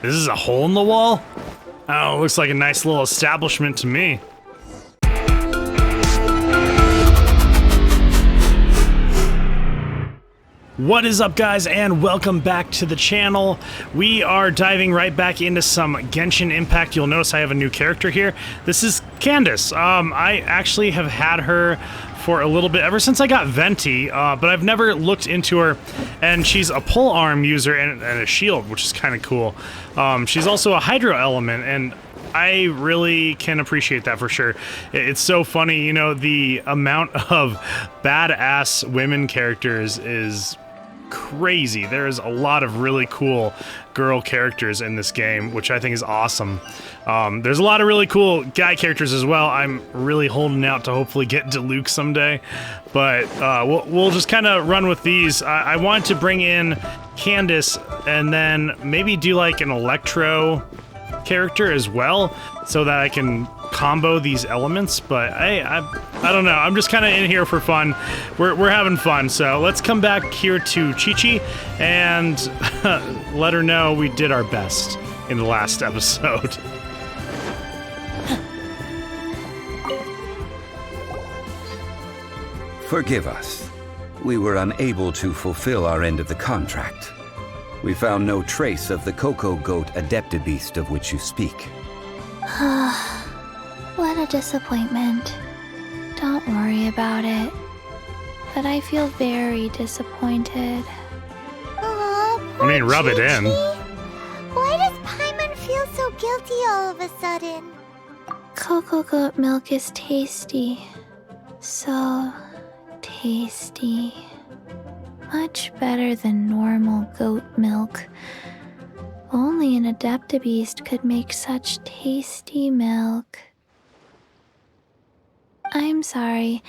This is a hole in the wall? Oh, it looks like a nice little establishment to me. What is up, guys, and welcome back to the channel. We are diving right back into some Genshin Impact. You'll notice I have a new character here. This is Candace. I actually have had her for a little bit, ever since I got Venti, but I've never looked into her, and she's a pole arm user and a shield, which is kind of cool. She's also a hydro element, and I really can appreciate that for sure. It's so funny, you know, the amount of badass women characters is crazy. There's a lot of really cool girl characters in this game, which I think is awesome. There's a lot of really cool guy characters as well. I'm really holding out to hopefully get to Luke someday, but we'll just kind of run with these. I want to bring in Candace and then maybe do like an Electro character as well, so that I can combo these elements, but I don't know. I'm just kind of in here for fun. We're having fun, so let's come back here to Qiqi and let her know we did our best in the last episode. Forgive us. We were unable to fulfill our end of the contract. We found no trace of the Cocoa Goat Adeptabeast of which you speak. What a disappointment. Don't worry about it. But I feel very disappointed. I mean, rub it in. Why does Paimon feel so guilty all of a sudden? Cocoa goat milk is tasty. So tasty. Much better than normal goat milk. Only an Adeptabeast could make such tasty milk. I'm sorry.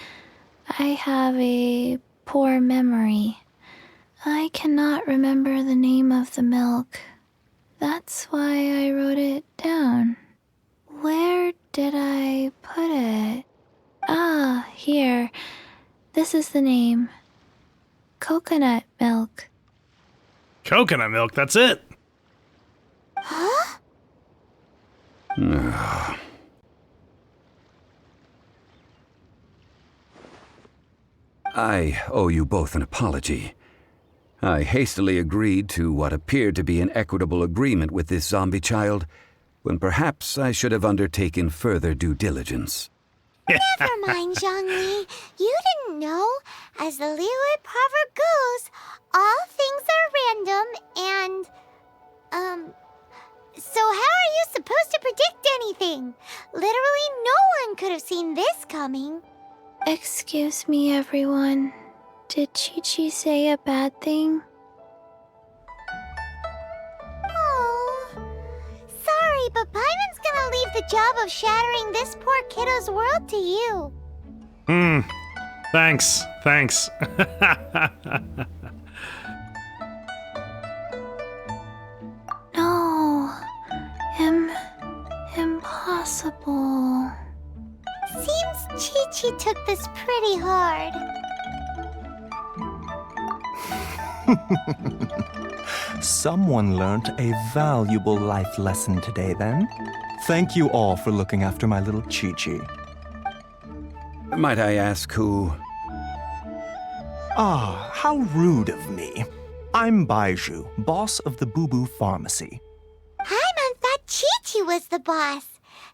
I have a poor memory. I cannot remember the name of the milk. That's why I wrote it down. Where did I put it? Ah, here. This is the name. Coconut milk. Coconut milk, that's it. Huh? I owe you both an apology. I hastily agreed to what appeared to be an equitable agreement with this zombie child, when perhaps I should have undertaken further due diligence. Never mind, Zhongli. You didn't know. As the Liyue proverb goes, all things are random and, so how are you supposed to predict anything? Literally no one could have seen this coming. Excuse me, everyone. Did Qiqi say a bad thing? Oh, sorry, but Paimon's gonna leave the job of shattering this poor kiddo's world to you. Thanks. No. Impossible. Seems Qiqi took this pretty hard. Someone learnt a valuable life lesson today, then. Thank you all for looking after my little Qiqi. Might I ask who? Ah, how rude of me. I'm Baiju, boss of the Boo Boo Pharmacy. Paimon thought Qiqi was the boss.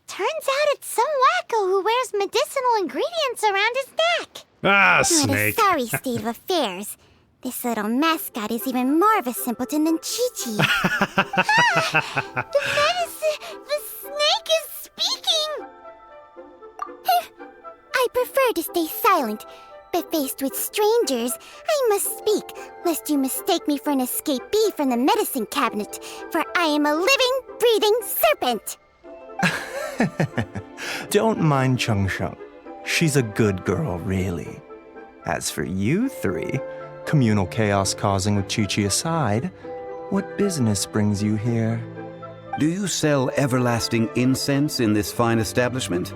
Turns out it's some wacko who wears medicinal ingredients around his neck. Ah, What a snake. sorry state of affairs. This little mascot is even more of a simpleton than Qiqi. The snake is speaking! I prefer to stay silent, but faced with strangers, I must speak, lest you mistake me for an escapee from the medicine cabinet, for I am a living, breathing serpent! Don't mind Chung Sheng. She's a good girl, really. As for you three, communal chaos causing with Qiqi aside, what business brings you here? Do you sell everlasting incense in this fine establishment?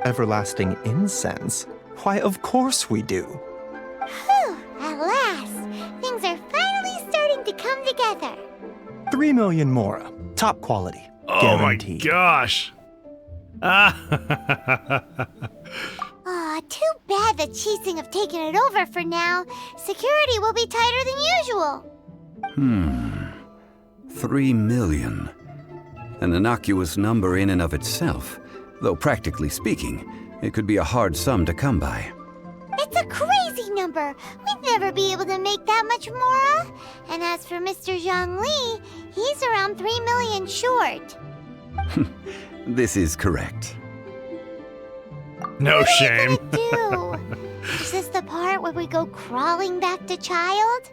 Everlasting incense? Why, of course we do. Whew, at last, things are finally starting to come together. 3 million mora. Top quality. Oh my Guaranteed. gosh. Aw, too bad the Qixing have taken it over for now. Security will be tighter than usual. 3 million. An innocuous number in and of itself, though practically speaking, it could be a hard sum to come by. It's a crazy number. We'd never be able to make that much more. And as for Mr. Zhongli, he's around 3 million short. This is correct. No shame. What are we gonna do? Is this the part where we go crawling back to child?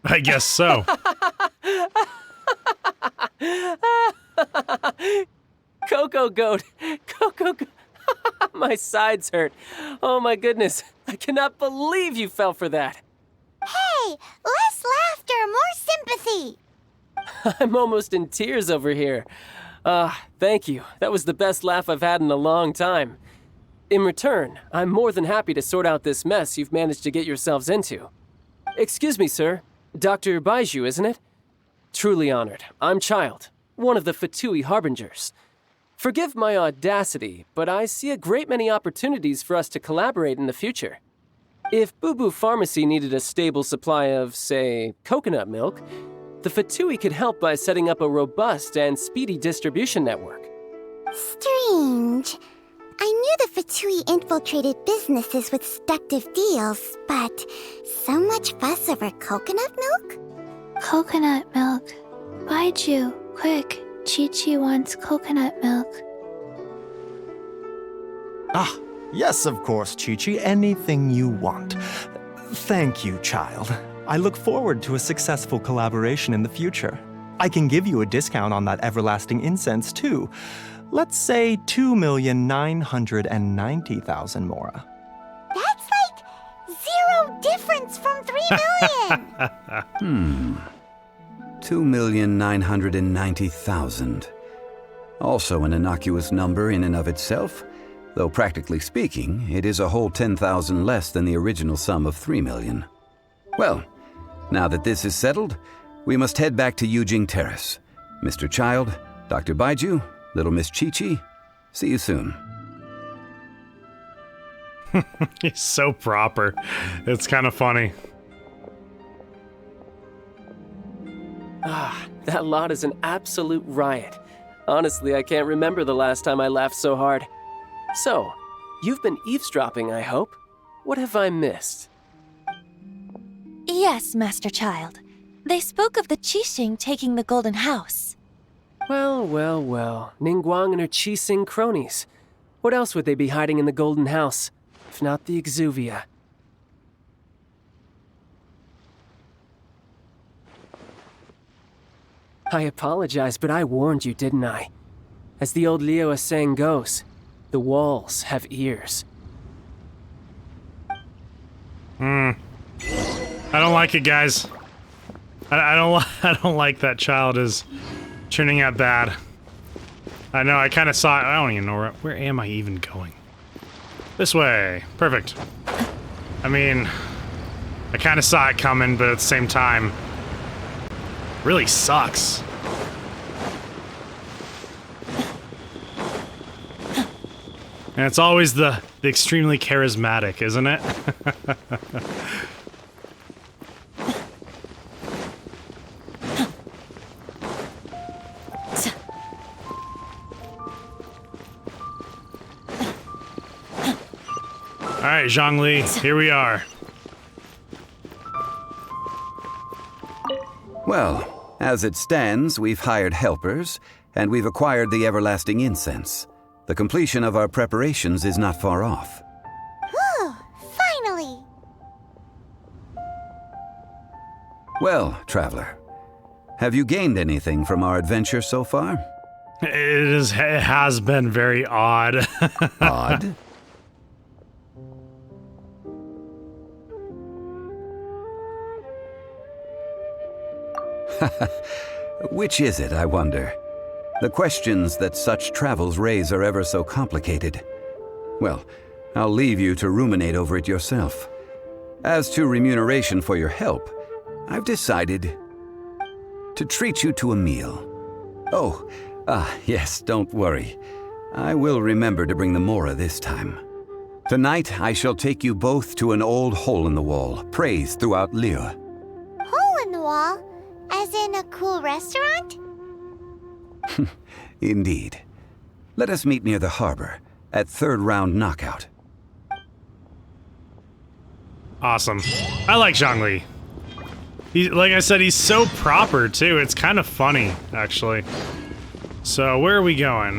I guess so. Coco Goat! Coco Goat! My sides hurt. Oh my goodness. I cannot believe you fell for that. Hey, less laughter, more sympathy. I'm almost in tears over here. Thank you. That was the best laugh I've had in a long time. In return, I'm more than happy to sort out this mess you've managed to get yourselves into. Excuse me, sir. Dr. Baiju, isn't it? Truly honored. I'm Child, one of the Fatui Harbingers. Forgive my audacity, but I see a great many opportunities for us to collaborate in the future. If Boo Boo Pharmacy needed a stable supply of, say, coconut milk, the Fatui could help by setting up a robust and speedy distribution network. Strange. I knew the Fatui infiltrated businesses with seductive deals, but so much fuss over coconut milk? Coconut milk. Baiju, quick. Qiqi wants coconut milk. Ah, yes, of course, Qiqi. Anything you want. Thank you, child. I look forward to a successful collaboration in the future. I can give you a discount on that everlasting incense, too. Let's say 2,990,000 mora. That's like 0 difference from 3 million. 2,990,000. Also an innocuous number in and of itself, though practically speaking, it is a whole 10,000 less than the original sum of 3 million. Well, now that this is settled, we must head back to Yujing Terrace. Mr. Child, Dr. Baiju, Little Miss Qiqi, see you soon. He's so proper. It's kind of funny. That lot is an absolute riot. Honestly, I can't remember the last time I laughed so hard. So, you've been eavesdropping, I hope? What have I missed? Yes, Master Child. They spoke of the Qixing taking the Golden House. Well, well, well. Ningguang and her Qixing cronies. What else would they be hiding in the Golden House, if not the exuvia? I apologize, but I warned you, didn't I? As the old Liu saying goes, the walls have ears. I don't like it, guys. I don't like that Child is turning out bad. I know, I kind of saw it. I don't even know where am I even going? This way. Perfect. I mean, I kind of saw it coming, but at the same time, really sucks. And it's always the extremely charismatic, isn't it? Alright, Zhongli, here we are. Well, as it stands, we've hired helpers, and we've acquired the everlasting incense. The completion of our preparations is not far off. Whew, finally. Well, traveler, have you gained anything from our adventure so far? It has been very odd. Odd? Which is it, I wonder? The questions that such travels raise are ever so complicated. Well, I'll leave you to ruminate over it yourself. As to remuneration for your help, I've decided to treat you to a meal. Oh, yes, don't worry. I will remember to bring the Mora this time. Tonight, I shall take you both to an old hole-in-the-wall, praised throughout Liyue. Hole in the wall? As in a cool restaurant? Indeed. Let us meet near the harbor, at third round knockout. Awesome. I like Zhongli. Like I said, he's so proper, too. It's kind of funny, actually. So, where are we going?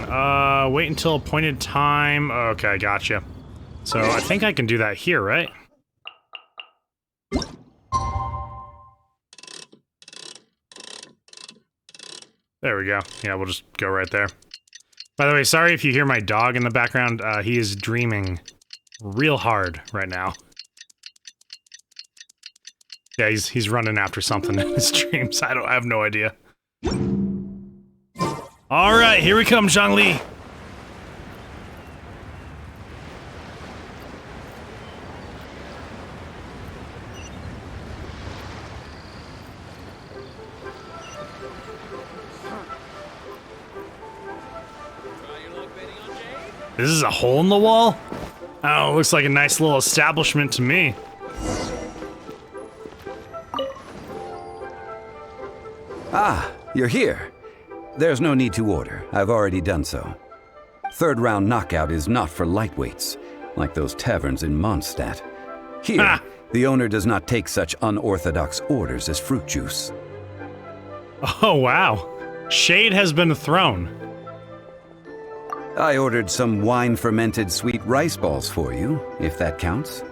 Wait until appointed time. Okay, gotcha. So, I think I can do that here, right? There we go. Yeah, we'll just go right there. By the way, sorry if you hear my dog in the background. He is dreaming real hard right now. Yeah, he's running after something in his dreams. I have no idea. All right, here we come, Zhongli. This is a hole in the wall? Oh, looks like a nice little establishment to me. Ah, you're here. There's no need to order. I've already done so. Third round knockout is not for lightweights, like those taverns in Mondstadt. Here, the owner does not take such unorthodox orders as fruit juice. Oh, wow. Shade has been thrown. I ordered some wine-fermented sweet rice balls for you, if that counts.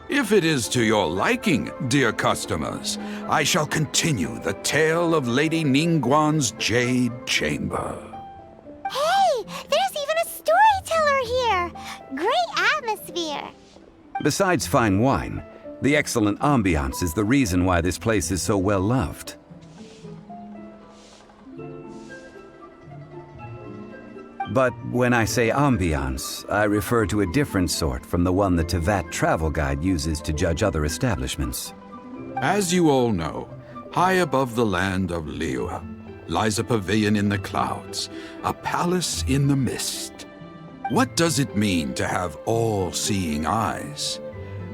If it is to your liking, dear customers, I shall continue the tale of Lady Ningguang's Jade Chamber. Hey, there's even a storyteller here! Great atmosphere! Besides fine wine, the excellent ambiance is the reason why this place is so well loved. But when I say ambiance, I refer to a different sort from the one the Tevat travel guide uses to judge other establishments. As you all know, high above the land of Liyue lies a pavilion in the clouds, a palace in the mist. What does it mean to have all-seeing eyes?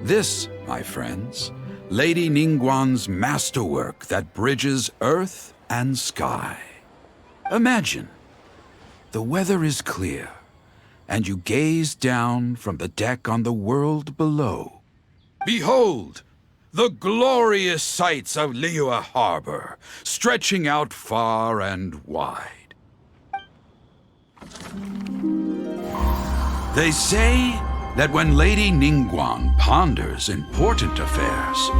This, my friends, Lady Ningguang's masterwork that bridges earth and sky. Imagine. The weather is clear, and you gaze down from the deck on the world below. Behold, the glorious sights of Liyue Harbor, stretching out far and wide. They say that when Lady Ningguang ponders important affairs,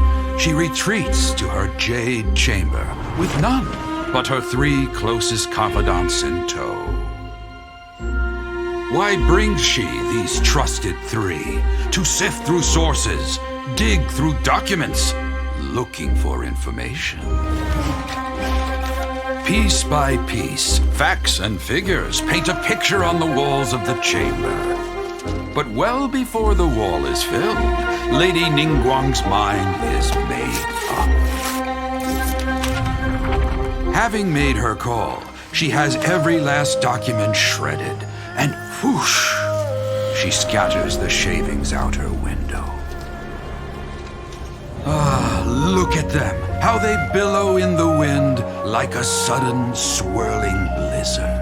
she retreats to her jade chamber with none but her 3 closest confidants in tow. Why brings she these trusted 3 to sift through sources, dig through documents, looking for information? Piece by piece, facts and figures paint a picture on the walls of the chamber. But well before the wall is filled, Lady Ningguang's mind is made up. Having made her call, she has every last document shredded, and whoosh, she scatters the shavings out her window. Ah, look at them, how they billow in the wind like a sudden swirling blizzard.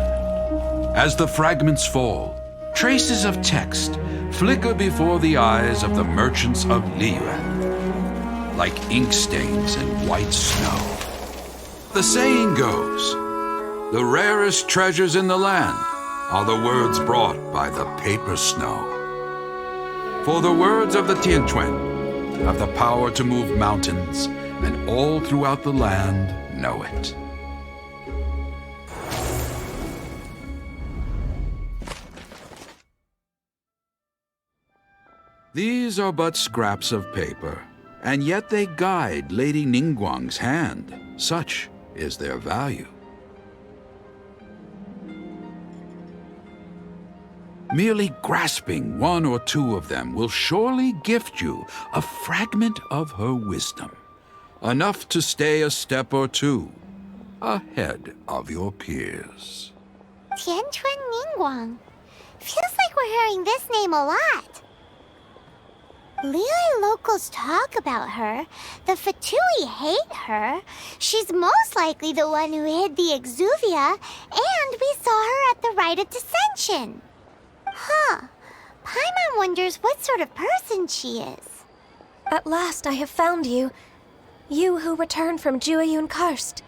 As the fragments fall, traces of text flicker before the eyes of the merchants of Liyue, like ink stains in white snow. The saying goes, the rarest treasures in the land are the words brought by the paper snow. For the words of the Tianquan have the power to move mountains, and all throughout the land know it. These are but scraps of paper, and yet they guide Lady Ningguang's hand. Such is their value. Merely grasping 1 or 2 of them will surely gift you a fragment of her wisdom, enough to stay a step or two ahead of your peers. Tianquan Ningguang. Feels like we're hearing this name a lot. Liyue locals talk about her. The Fatui hate her. She's most likely the one who hid the exuvia, and we saw her at the rite of dissension. Huh. Paimon wonders what sort of person she is. At last I have found you. You who returned from Jueyun Karst.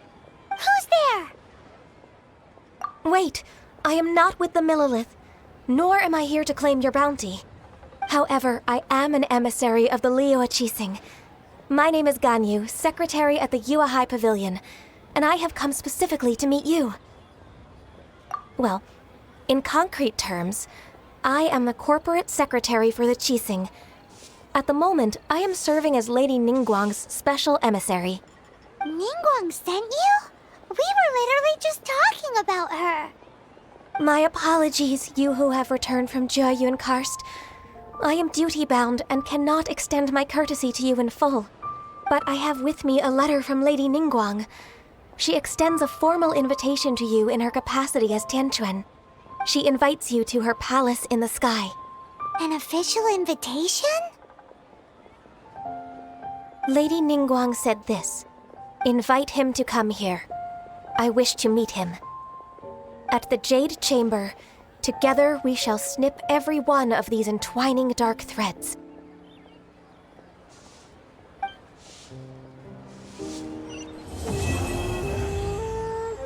Who's there? Wait, I am not with the Millilith, nor am I here to claim your bounty. However, I am an emissary of the Liyue Qixing. My name is Ganyu, secretary at the Yuehai Pavilion, and I have come specifically to meet you. Well, in concrete terms, I am the corporate secretary for the Qixing. At the moment, I am serving as Lady Ningguang's special emissary. Ningguang sent you? We were literally just talking about her. My apologies, you who have returned from Jueyun Karst. I am duty-bound and cannot extend my courtesy to you in full. But I have with me a letter from Lady Ningguang. She extends a formal invitation to you in her capacity as Tianquan. She invites you to her palace in the sky. An official invitation? Lady Ningguang said this. Invite him to come here. I wish to meet him. At the Jade Chamber, together we shall snip every one of these entwining dark threads.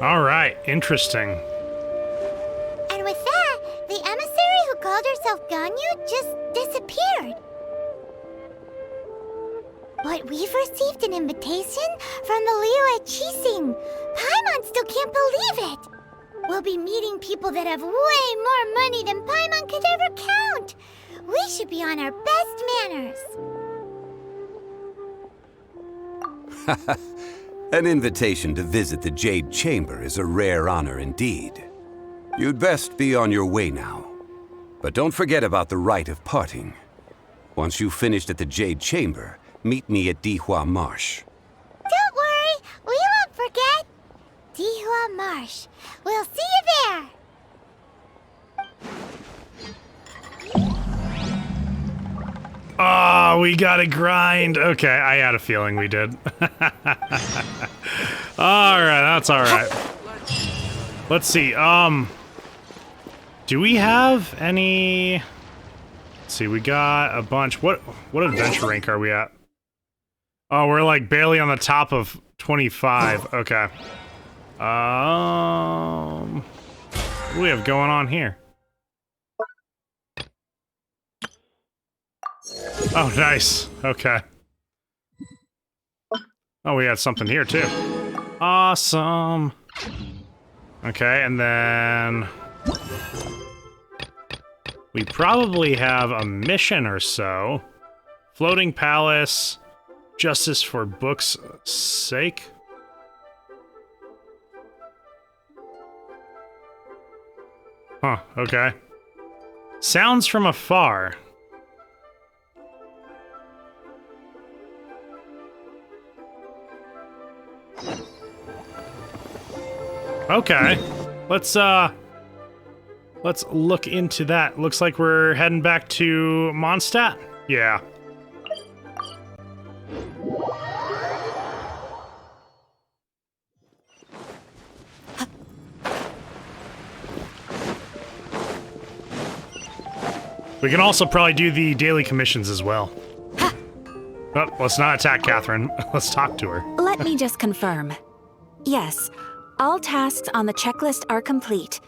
All right, interesting. And with that, the emissary who called herself Ganyu just disappeared. But we've received an invitation from the Liyue Qixing. Paimon still can't believe it. We'll be meeting people that have way more money than Paimon could ever count. We should be on our best manners. An invitation to visit the Jade Chamber is a rare honor indeed. You'd best be on your way now. But don't forget about the rite of parting. Once you've finished at the Jade Chamber, meet me at Dihua Marsh. Don't worry, we won't forget. Dihua Marsh. We'll see you there. Oh, we gotta grind. Okay, I had a feeling we did. Alright, that's alright. Let's see, do we have any... Let's see, we got a bunch. What adventure rank are we at? Oh, we're like barely on the top of 25. Okay. What do we have going on here? Oh, nice. Okay. Oh, we had something here, too. Awesome. Okay, and then... we probably have a mission or so. Floating Palace. Justice for Book's sake. Huh, okay. Sounds from afar. Okay. Let's look into that. Looks like we're heading back to Mondstadt? Yeah. We can also probably do the daily commissions as well. Oh, let's not attack Catherine. Let's talk to her. Let me just confirm. Yes, all tasks on the checklist are complete.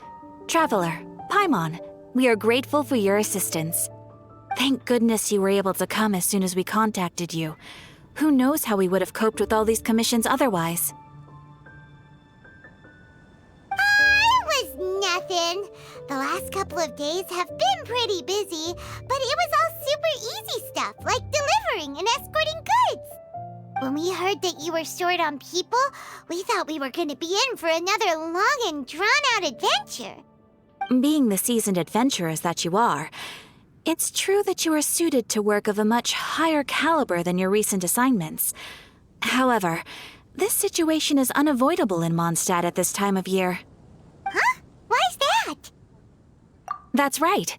Traveler, Paimon, we are grateful for your assistance. Thank goodness you were able to come as soon as we contacted you. Who knows how we would have coped with all these commissions otherwise? It was nothing. The last couple of days have been pretty busy, but it was all super easy stuff, like delivering and escorting goods. When we heard that you were short on people, we thought we were going to be in for another long and drawn-out adventure. Being the seasoned adventurers that you are, it's true that you are suited to work of a much higher caliber than your recent assignments. However, this situation is unavoidable in Mondstadt at this time of year. Huh? Why's that? That's right.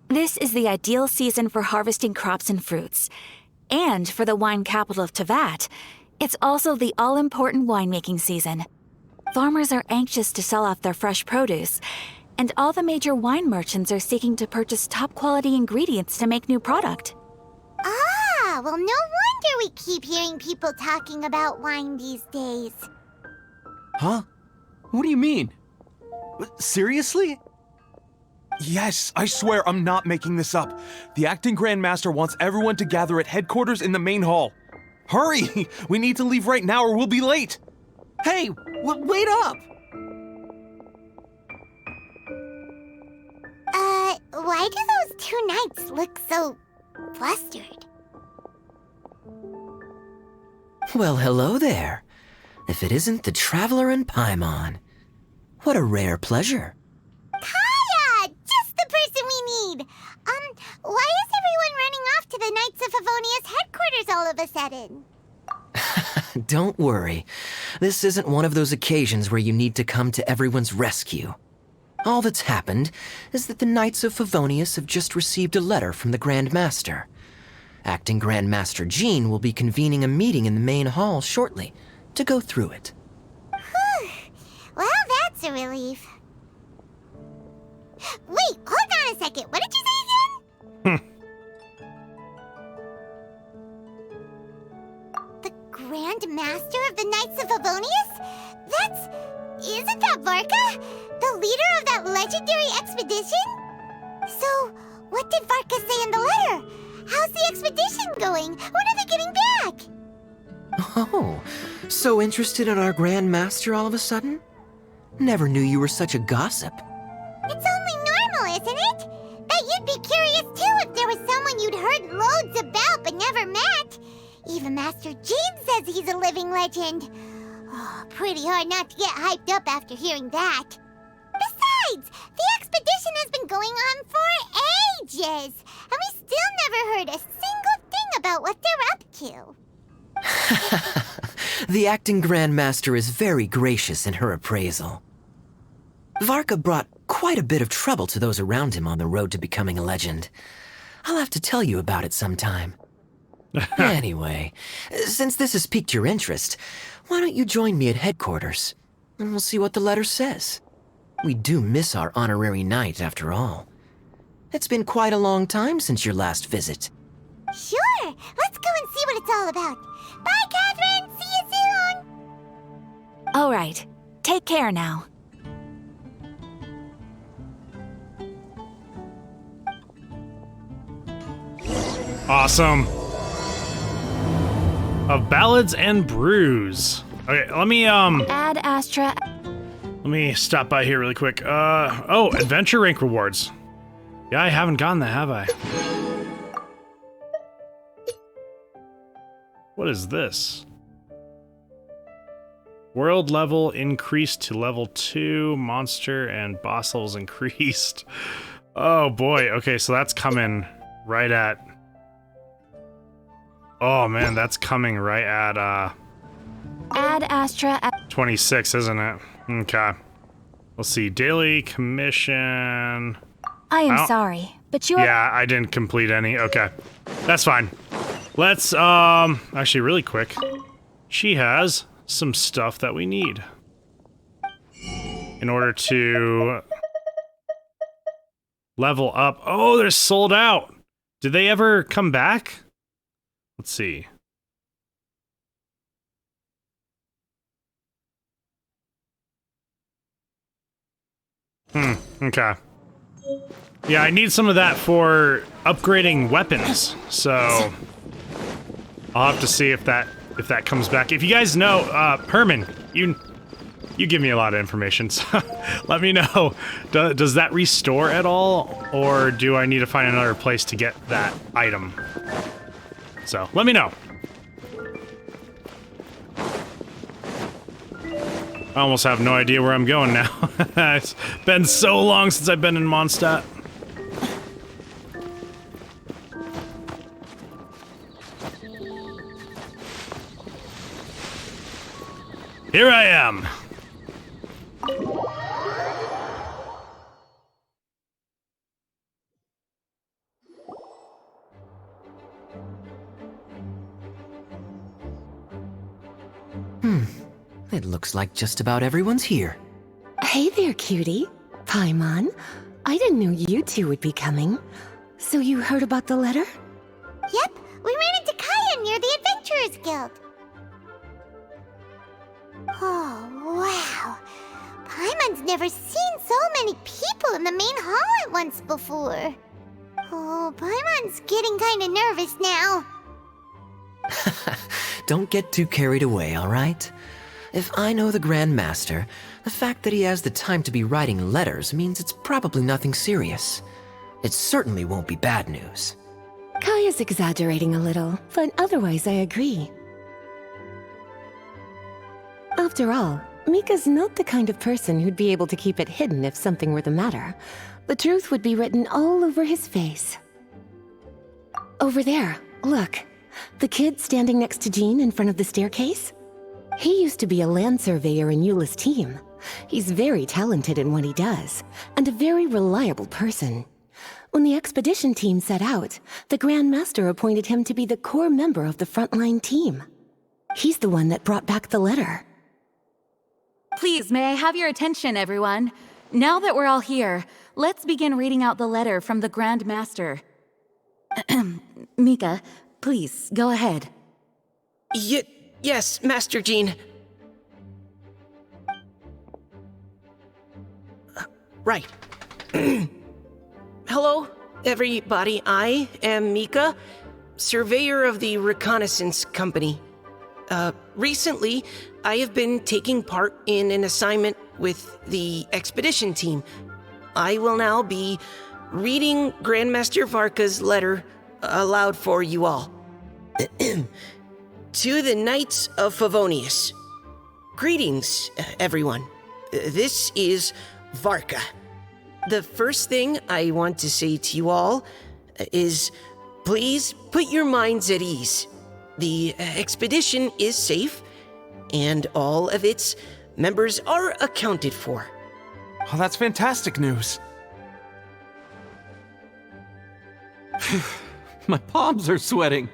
This is the ideal season for harvesting crops and fruits. And for the wine capital of Teyvat, it's also the all-important winemaking season. Farmers are anxious to sell off their fresh produce, and all the major wine merchants are seeking to purchase top-quality ingredients to make new product. Ah, well, no wonder we keep hearing people talking about wine these days. Huh? What do you mean? Seriously? Yes, I swear I'm not making this up. The acting Grand Master wants everyone to gather at headquarters in the main hall. Hurry! We need to leave right now or we'll be late! Hey, wait up! Why do those two knights look so flustered? Well, hello there. If it isn't the Traveler and Paimon. What a rare pleasure. Kaya! Just the person we need! Why is everyone running off to the Knights of Favonius headquarters all of a sudden? Don't worry. This isn't one of those occasions where you need to come to everyone's rescue. All that's happened is that the Knights of Favonius have just received a letter from the Grand Master. Acting Grand Master Jean will be convening a meeting in the main hall shortly to go through it. Whew. Well, that's a relief. Wait, hold on a second. What did you say again? The Grand Master of the Knights of Favonius? Isn't that Varka? The leader of that legendary expedition? So, what did Varka say in the letter? How's the expedition going? When are they getting back? Oh, so interested in our Grand Master all of a sudden? Never knew you were such a gossip. It's only normal, isn't it? Bet you'd be curious too if there was someone you'd heard loads about but never met. Even Master Jean says he's a living legend. Oh, pretty hard not to get hyped up after hearing that. Besides, the expedition has been going on for ages, and we still never heard a single thing about what they're up to. The acting Grand Master is very gracious in her appraisal. Varka brought quite a bit of trouble to those around him on the road to becoming a legend. I'll have to tell you about it sometime. Anyway, since this has piqued your interest, why don't you join me at headquarters, and we'll see what the letter says. We do miss our honorary knight, after all. It's been quite a long time since your last visit. Sure, let's go and see what it's all about. Bye, Catherine! See you soon! All right, take care now. Awesome. Of Ballads and Brews. Okay, let me Add Astra. let me stop by here really quick. Oh, adventure rank rewards. Yeah, I haven't gotten that, have I? What is this? World level increased to level 2, monster and boss levels increased. Oh boy, okay, so that's coming right at... Oh man, that's coming right at, Add Astra. 26, isn't it? Okay. Let's see, daily commission... I am sorry, but you are... Yeah, I didn't complete any. Okay. That's fine. Let's, actually really quick. She has some stuff that we need in order to level up. Oh, they're sold out. Did they ever come back? Let's see. Okay. Yeah, I need some of that for upgrading weapons, so I'll have to see if that comes back. If you guys know, Herman, you give me a lot of information, so let me know. Does that restore at all, or do I need to find another place to get that item? So let me know. I almost have no idea where I'm going now. It's been so long since I've been in Mondstadt. Here I am. It looks like just about everyone's here. Hey there, cutie. Paimon. I didn't know you two would be coming. So you heard about the letter? Yep, we ran into Kaya near the Adventurers Guild. Oh, wow. Paimon's never seen so many people in the main hall at once before. Oh, Paimon's getting kinda nervous now. Don't get too carried away, all right? If I know the Grand Master, the fact that he has the time to be writing letters means it's probably nothing serious. It certainly won't be bad news. Kaya's exaggerating a little, but otherwise I agree. After all, Mika's not the kind of person who'd be able to keep it hidden if something were the matter. The truth would be written all over his face. Over there, look. The kid standing next to Jean in front of the staircase? He used to be a land surveyor in Eula's team. He's very talented in what he does, and a very reliable person. When the expedition team set out, the Grand Master appointed him to be the core member of the frontline team. He's the one that brought back the letter. Please, may I have your attention, everyone? Now that we're all here, let's begin reading out the letter from the Grand Master. Mika, please, go ahead. Yes, Master Jean. Right. Hello, everybody. I am Mika, surveyor of the Reconnaissance Company. Recently, I have been taking part in an assignment with the expedition team. I will now be reading Grandmaster Varka's letter aloud for you all. To the Knights of Favonius. Greetings, everyone. This is Varka. The first thing I want to say to you all is please put your minds at ease. The expedition is safe, and all of its members are accounted for. Oh, that's fantastic news. My palms are sweating.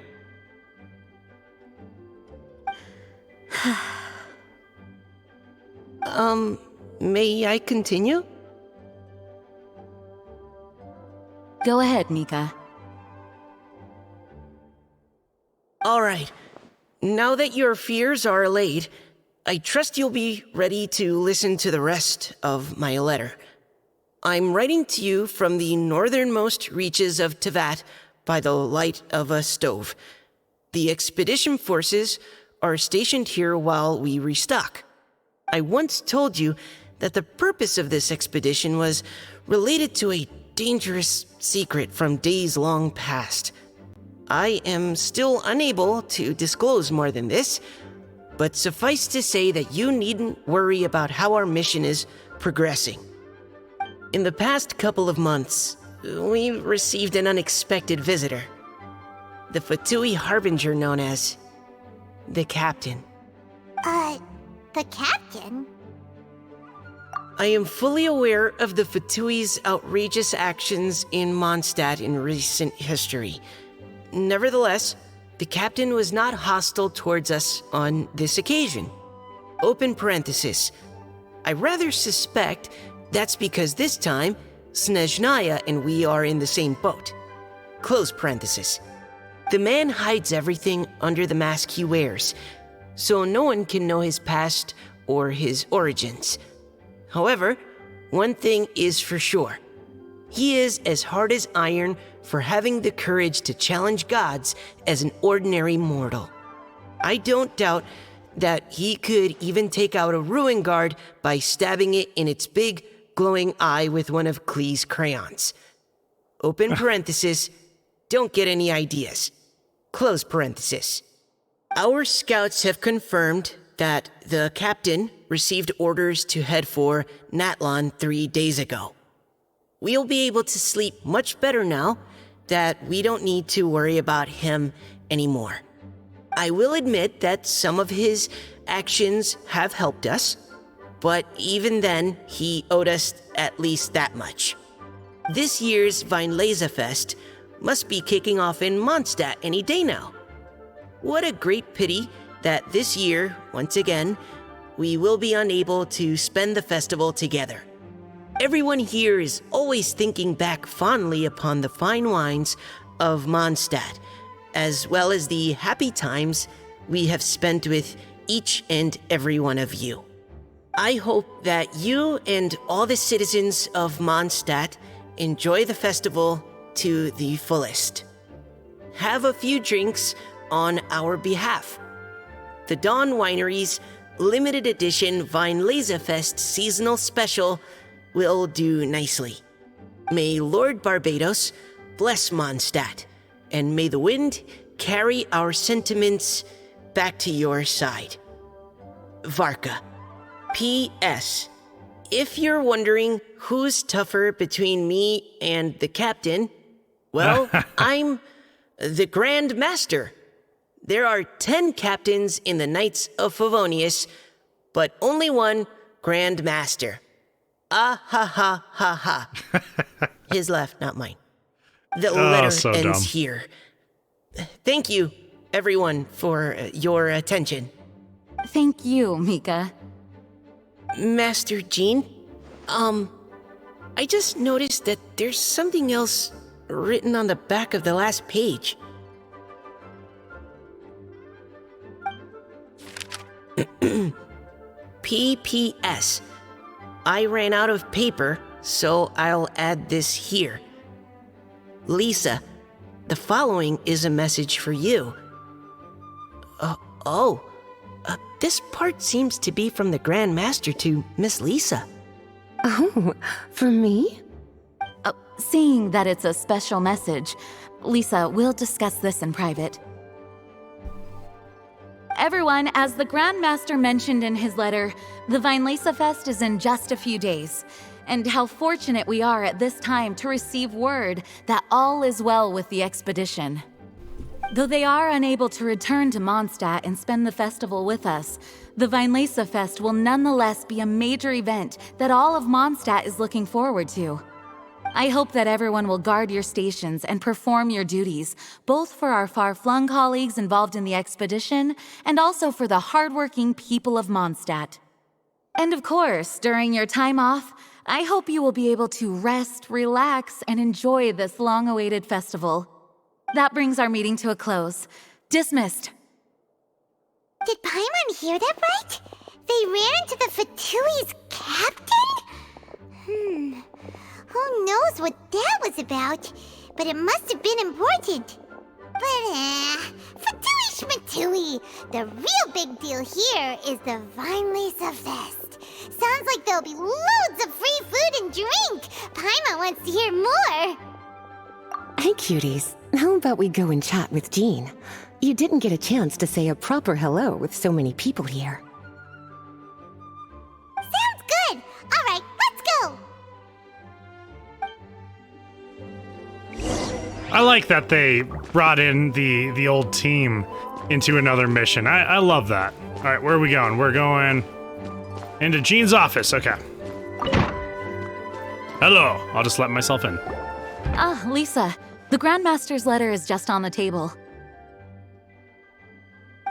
May I continue? Go ahead, Mika. All right. Now that your fears are allayed, I trust you'll be ready to listen to the rest of my letter. I'm writing to you from the northernmost reaches of Tevat by the light of a stove. The expedition forces are stationed here while we restock. I once told you that the purpose of this expedition was related to a dangerous secret from days long past. I am still unable to disclose more than this, but suffice to say that you needn't worry about how our mission is progressing. In the past couple of months, we received an unexpected visitor. The Fatui Harbinger known as the Captain. The Captain? I am fully aware of the Fatui's outrageous actions in Mondstadt in recent history. Nevertheless, the Captain was not hostile towards us on this occasion. Open parenthesis. I rather suspect that's because this time, Snezhnaya and we are in the same boat. Close parenthesis. The man hides everything under the mask he wears, so no one can know his past or his origins. However, one thing is for sure. He is as hard as iron for having the courage to challenge gods as an ordinary mortal. I don't doubt that he could even take out a ruin guard by stabbing it in its big, glowing eye with one of Klee's crayons. Open parenthesis, don't get any ideas. Close parenthesis. Our scouts have confirmed that the Captain received orders to head for Natlon 3 days ago. We'll be able to sleep much better now that we don't need to worry about him anymore. I will admit that some of his actions have helped us, but even then, he owed us at least that much. This year's Weinlesefest must be kicking off in Mondstadt any day now. What a great pity that this year, once again, we will be unable to spend the festival together. Everyone here is always thinking back fondly upon the fine wines of Mondstadt, as well as the happy times we have spent with each and every one of you. I hope that you and all the citizens of Mondstadt enjoy the festival to the fullest. Have a few drinks on our behalf. The Dawn Winery's limited edition Weinlesefest seasonal special will do nicely. May Lord Barbados bless Mondstadt, and may the wind carry our sentiments back to your side. Varka. P.S. If you're wondering who's tougher between me and the captain, well, I'm the Grand Master. There are 10 captains in the Knights of Favonius, but only one Grand Master. Ah ha ha ha ha. His laugh, not mine. The letter so ends dumb. here. Thank you, everyone, for your attention. Thank you, Mika. Master Jean, I just noticed that there's something else written on the back of the last page. P.P.S. I ran out of paper, so I'll add this here. Lisa, the following is a message for you. This part seems to be from the Grand Master to Miss Lisa. Oh, for me? Seeing that it's a special message, Lisa, we'll discuss this in private. Everyone, as the Grand Master mentioned in his letter, the Weinlesefest is in just a few days, and how fortunate we are at this time to receive word that all is well with the expedition. Though they are unable to return to Mondstadt and spend the festival with us, the Weinlesefest will nonetheless be a major event that all of Mondstadt is looking forward to. I hope that everyone will guard your stations and perform your duties, both for our far-flung colleagues involved in the expedition and also for the hardworking people of Mondstadt. And of course, during your time off, I hope you will be able to rest, relax, and enjoy this long-awaited festival. That brings our meeting to a close. Dismissed. Did Paimon hear that right? They ran into the Fatui's captain? Who knows what that was about? But it must have been important. But, Fatui Schmatui! The real big deal here is the Weinlesefest. Sounds like there'll be loads of free food and drink. Paimon wants to hear more. Hey, cuties. How about we go and chat with Jean? You didn't get a chance to say a proper hello with so many people here. Sounds good. All right, let's go. I like that they brought in the old team into another mission. I love that. All right, where are we going? We're going into Jean's office. Okay. Hello. I'll just let myself in. Lisa, the Grandmaster's letter is just on the table.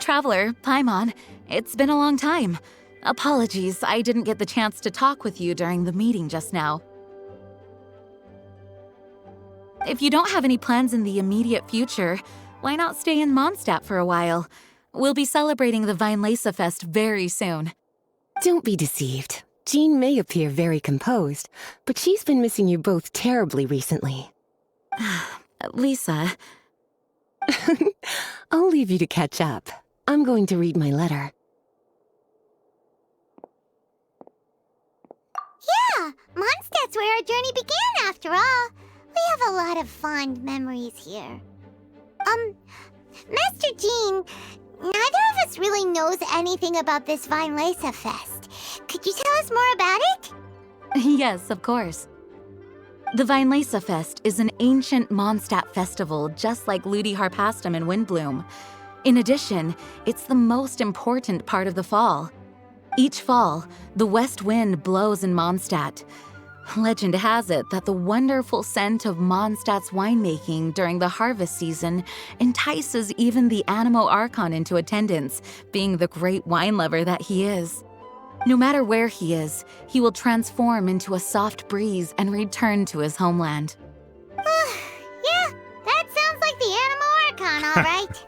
Traveler, Paimon, it's been a long time. Apologies, I didn't get the chance to talk with you during the meeting just now. If you don't have any plans in the immediate future, why not stay in Mondstadt for a while? We'll be celebrating the Weinlesefest very soon. Don't be deceived. Jean may appear very composed, but she's been missing you both terribly recently. Lisa. I'll leave you to catch up. I'm going to read my letter. Yeah, Mondstadt's where our journey began after all. We have a lot of fond memories here. Master Jean, neither of us really knows anything about this Weinlesefest. Could you tell us more about it? Yes, of course. The Weinlesefest is an ancient Mondstadt festival just like Ludi Harpastum and Windbloom. In addition, it's the most important part of the fall. Each fall, the west wind blows in Mondstadt. Legend has it that the wonderful scent of Mondstadt's winemaking during the harvest season entices even the Anemo Archon into attendance, being the great wine lover that he is. No matter where he is, he will transform into a soft breeze and return to his homeland. Yeah, that sounds like the Anemo Archon, all right.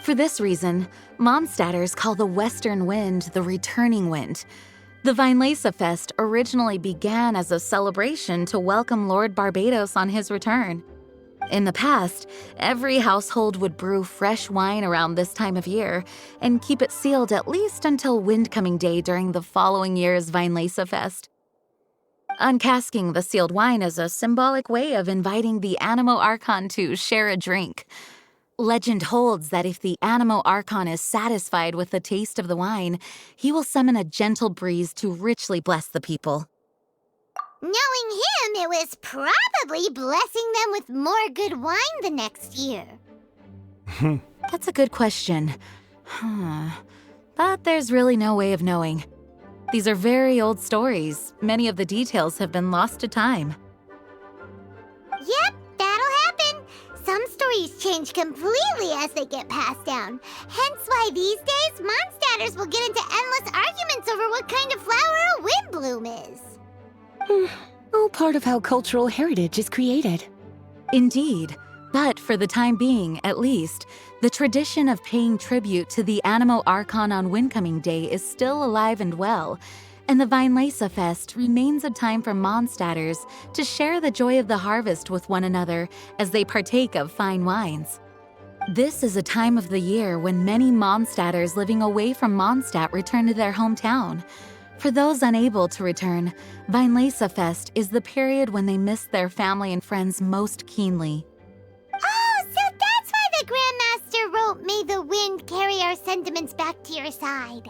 For this reason, Mondstadters call the western wind the returning wind. The Weinlese Fest originally began as a celebration to welcome Lord Barbados on his return. In the past, every household would brew fresh wine around this time of year and keep it sealed at least until Windcoming Day during the following year's Weinlese Fest. Uncasking the sealed wine is a symbolic way of inviting the Anemo Archon to share a drink. Legend holds that if the Anemo Archon is satisfied with the taste of the wine, he will summon a gentle breeze to richly bless the people. Knowing him, it was probably blessing them with more good wine the next year. That's a good question. But there's really no way of knowing. These are very old stories. Many of the details have been lost to time. Yep, that'll happen. Some stories change completely as they get passed down. Hence why these days, Mondstadters will get into endless arguments over what kind of flower a windbloom is. All part of how cultural heritage is created. Indeed. But for the time being, at least, the tradition of paying tribute to the Anemo Archon on Windcoming Day is still alive and well, and the Weinlese Fest remains a time for Mondstadters to share the joy of the harvest with one another as they partake of fine wines. This is a time of the year when many Mondstadters living away from Mondstadt return to their hometown. For those unable to return, Weinlese Fest is the period when they miss their family and friends most keenly. Oh, so that's why the Grandmaster wrote, "May the wind carry our sentiments back to your side."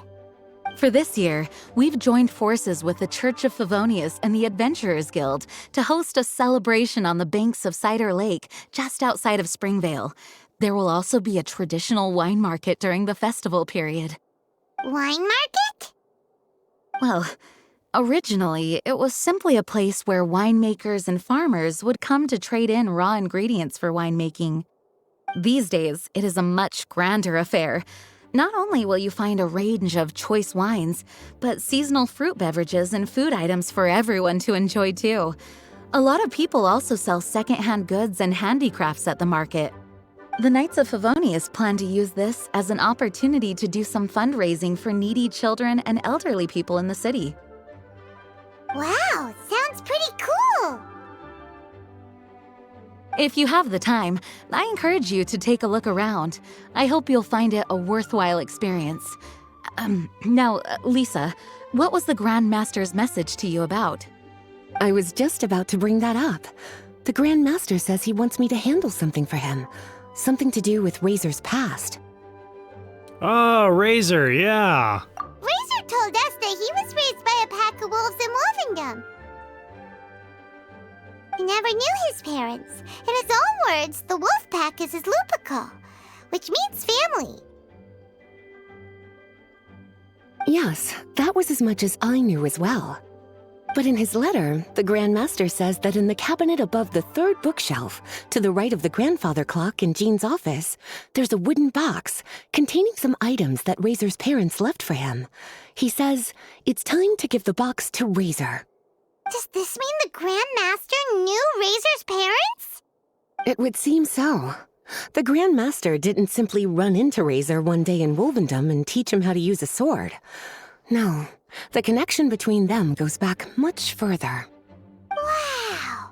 For this year, we've joined forces with the Church of Favonius and the Adventurers Guild to host a celebration on the banks of Cider Lake, just outside of Springvale. There will also be a traditional wine market during the festival period. Wine market? Well, originally, it was simply a place where winemakers and farmers would come to trade in raw ingredients for winemaking. These days, it is a much grander affair. Not only will you find a range of choice wines, but seasonal fruit beverages and food items for everyone to enjoy too. A lot of people also sell secondhand goods and handicrafts at the market. The Knights of Favonius plan to use this as an opportunity to do some fundraising for needy children and elderly people in the city. Wow, sounds pretty cool! If you have the time, I encourage you to take a look around. I hope you'll find it a worthwhile experience. Now, Lisa, what was the Grand Master's message to you about? I was just about to bring that up. The Grand Master says he wants me to handle something for him. Something to do with Razor's past. Oh, Razor, yeah. Razor told us that he was raised by a pack of wolves in Wolvendom. He never knew his parents. In his own words, the wolf pack is his lupical, which means family. Yes, that was as much as I knew as well. But in his letter, the Grand Master says that in the cabinet above the third bookshelf, to the right of the grandfather clock in Jean's office, there's a wooden box containing some items that Razor's parents left for him. He says it's time to give the box to Razor. Does this mean the Grand Master knew Razor's parents? It would seem so. The Grand Master didn't simply run into Razor one day in Wolvendom and teach him how to use a sword. No, the connection between them goes back much further. Wow!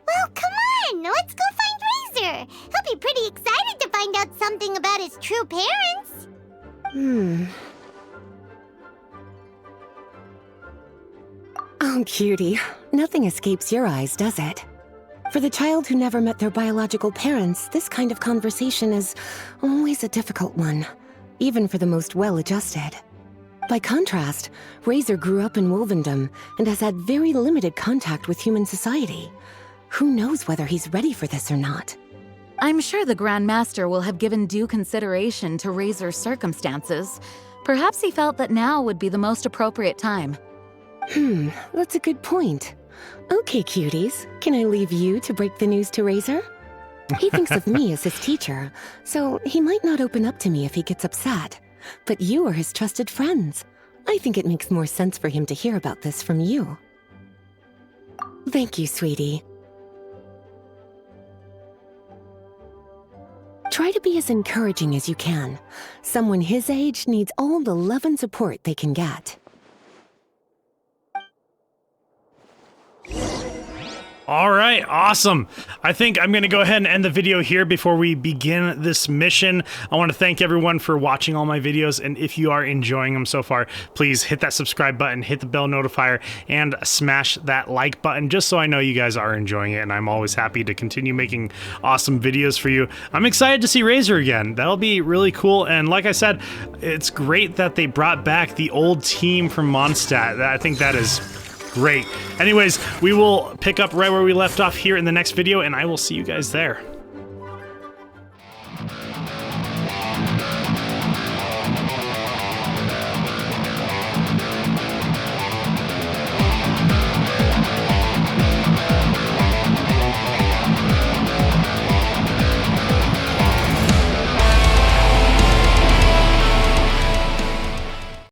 Well, come on! Let's go find Razor! He'll be pretty excited to find out something about his true parents! Oh, cutie. Nothing escapes your eyes, does it? For the child who never met their biological parents, this kind of conversation is always a difficult one, even for the most well-adjusted. By contrast, Razor grew up in Wolvendom and has had very limited contact with human society. Who knows whether he's ready for this or not? I'm sure the Grand Master will have given due consideration to Razor's circumstances. Perhaps he felt that now would be the most appropriate time. That's a good point. Okay, cuties, can I leave you to break the news to Razor? He thinks of me as his teacher, so he might not open up to me if he gets upset. But you are his trusted friends. I think it makes more sense for him to hear about this from you. Thank you, sweetie. Try to be as encouraging as you can. Someone his age needs all the love and support they can get. All right, awesome. I think I'm going to go ahead and end the video here before we begin this mission. I want to thank everyone for watching all my videos, and if you are enjoying them so far, please hit that subscribe button, hit the bell notifier, and smash that like button just so I know you guys are enjoying it, and I'm always happy to continue making awesome videos for you. I'm excited to see Razor again. That'll be really cool, and like I said, it's great that they brought back the old team from Mondstadt. I think that is great. Anyways, we will pick up right where we left off here in the next video, and I will see you guys there.